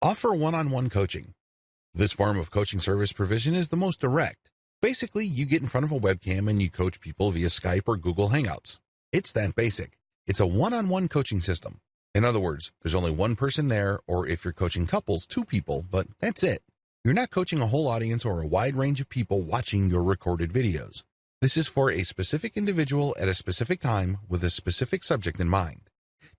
Offer one-on-one coaching. This form of coaching service provision is the most direct. Basically, you get in front of a webcam and you coach people via Skype or Google Hangouts. It's that basic. It's a one-on-one coaching system. In other words, there's only one person there, or if you're coaching couples, two people, but that's it. You're not coaching a whole audience or a wide range of people watching your recorded videos. This is for a specific individual at a specific time with a specific subject in mind.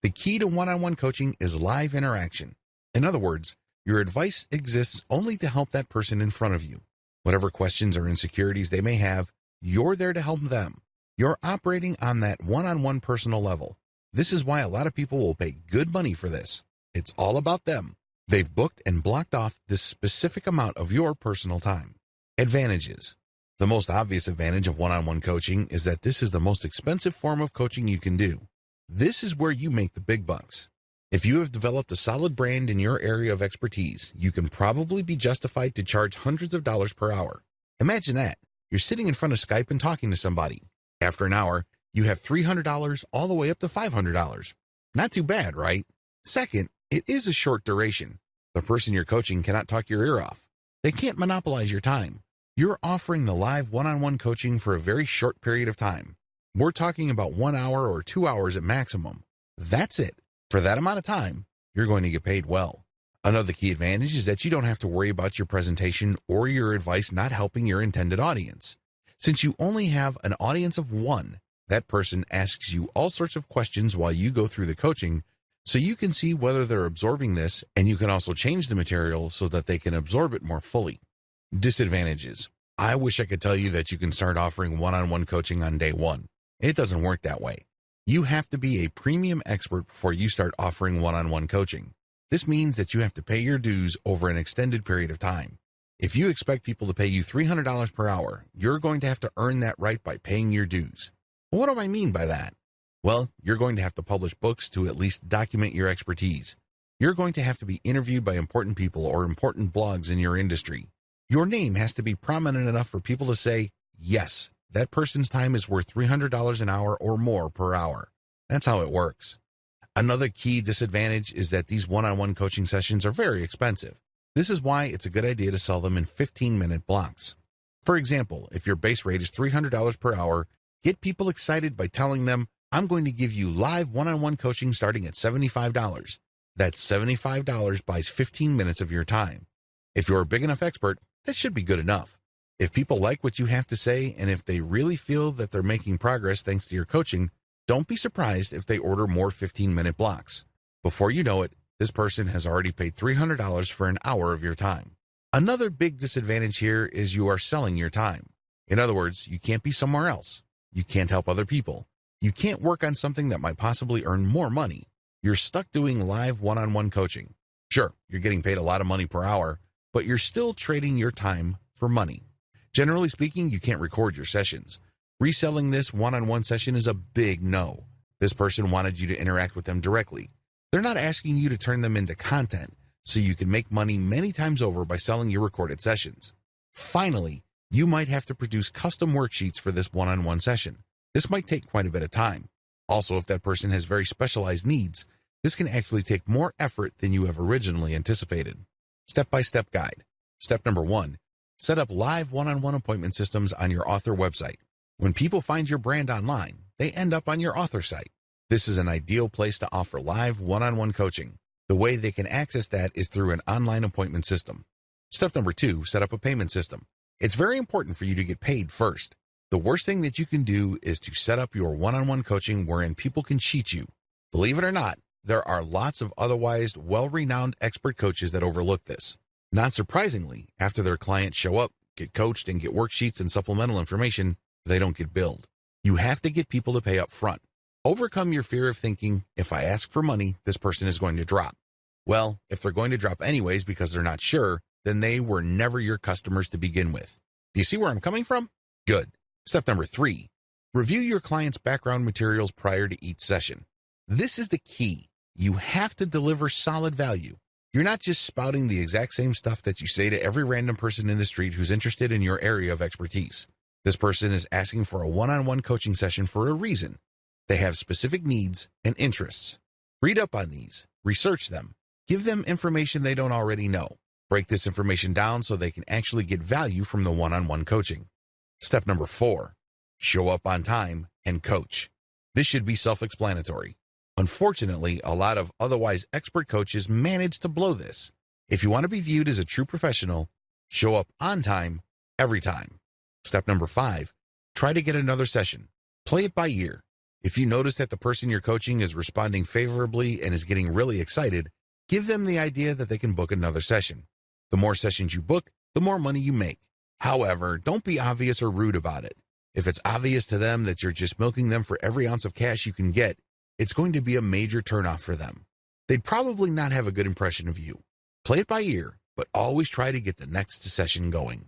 The key to one-on-one coaching is live interaction. In other words, your advice exists only to help that person in front of you. Whatever questions or insecurities they may have, you're there to help them. You're operating on that one-on-one personal level. This is why a lot of people will pay good money for this. It's all about them. They've booked and blocked off this specific amount of your personal time. Advantages. The most obvious advantage of one-on-one coaching is that this is the most expensive form of coaching you can do. This is where you make the big bucks. If you have developed a solid brand in your area of expertise, you can probably be justified to charge hundreds of dollars per hour. Imagine that. You're sitting in front of Skype and talking to somebody. After an hour, you have $300 all the way up to $500. Not too bad, right? Second, it is a short duration. The person you're coaching cannot talk your ear off. They can't monopolize your time. You're offering the live one-on-one coaching for a very short period of time. We're talking about 1 hour or 2 hours at maximum. That's it. For that amount of time, you're going to get paid well. Another key advantage is that you don't have to worry about your presentation or your advice not helping your intended audience. Since you only have an audience of one, that person asks you all sorts of questions while you go through the coaching, so you can see whether they're absorbing this, and you can also change the material so that they can absorb it more fully. Disadvantages. I wish I could tell you that you can start offering one-on-one coaching on day one. It doesn't work that way. You have to be a premium expert before you start offering one-on-one coaching. This means that you have to pay your dues over an extended period of time. If you expect people to pay you $300 per hour, you're going to have to earn that right by paying your dues. What do I mean by that? Well, you're going to have to publish books to at least document your expertise. You're going to have to be interviewed by important people or important blogs in your industry. Your name has to be prominent enough for people to say, yes, that person's time is worth $300 an hour or more per hour. That's how it works. Another key disadvantage is that these one-on-one coaching sessions are very expensive. This is why it's a good idea to sell them in 15-minute blocks. For example, if your base rate is $300 per hour, get people excited by telling them, I'm going to give you live one-on-one coaching starting at $75. That $75 buys 15 minutes of your time. If you're a big enough expert, that should be good enough. If people like what you have to say, and if they really feel that they're making progress thanks to your coaching, don't be surprised if they order more 15-minute blocks. Before you know it, this person has already paid $300 for an hour of your time. Another big disadvantage here is you are selling your time. In other words, you can't be somewhere else. You can't help other people. You can't work on something that might possibly earn more money. You're stuck doing live one-on-one coaching. Sure, you're getting paid a lot of money per hour, but you're still trading your time for money. Generally speaking, you can't record your sessions. Reselling this one-on-one session is a big no. This person wanted you to interact with them directly. They're not asking you to turn them into content, so you can make money many times over by selling your recorded sessions. Finally, you might have to produce custom worksheets for this one-on-one session. This might take quite a bit of time. Also, if that person has very specialized needs, this can actually take more effort than you have originally anticipated. Step-by-step guide. Step number 1. Set up live one-on-one appointment systems on your author website. When people find your brand online, they end up on your author site. This is an ideal place to offer live one-on-one coaching. The way they can access that is through an online appointment system. Step number 2, set up a payment system. It's very important for you to get paid first. The worst thing that you can do is to set up your one-on-one coaching wherein people can cheat you. Believe it or not, there are lots of otherwise well-renowned expert coaches that overlook this. Not surprisingly, after their clients show up, get coached, and get worksheets and supplemental information, they don't get billed. You have to get people to pay up front. Overcome your fear of thinking, if I ask for money, this person is going to drop. Well, if they're going to drop anyways because they're not sure, then they were never your customers to begin with. Do you see where I'm coming from? Good. Step number 3, review your client's background materials prior to each session. This is the key. You have to deliver solid value. You're not just spouting the exact same stuff that you say to every random person in the street who's interested in your area of expertise. This person is asking for a one-on-one coaching session for a reason. They have specific needs and interests. Read up on these, research them, Give them information they don't already know. Break this information down so they can actually get value from the one-on-one coaching. Step number 4, show up on time and coach. This should be self-explanatory. Unfortunately, a lot of otherwise expert coaches manage to blow this. If you want to be viewed as a true professional, show up on time, every time. Step number 5, try to get another session. Play it by ear. If you notice that the person you're coaching is responding favorably and is getting really excited, give them the idea that they can book another session. The more sessions you book, the more money you make. However, don't be obvious or rude about it. If it's obvious to them that you're just milking them for every ounce of cash you can get, it's going to be a major turnoff for them. They'd probably not have a good impression of you. Play it by ear, but always try to get the next session going.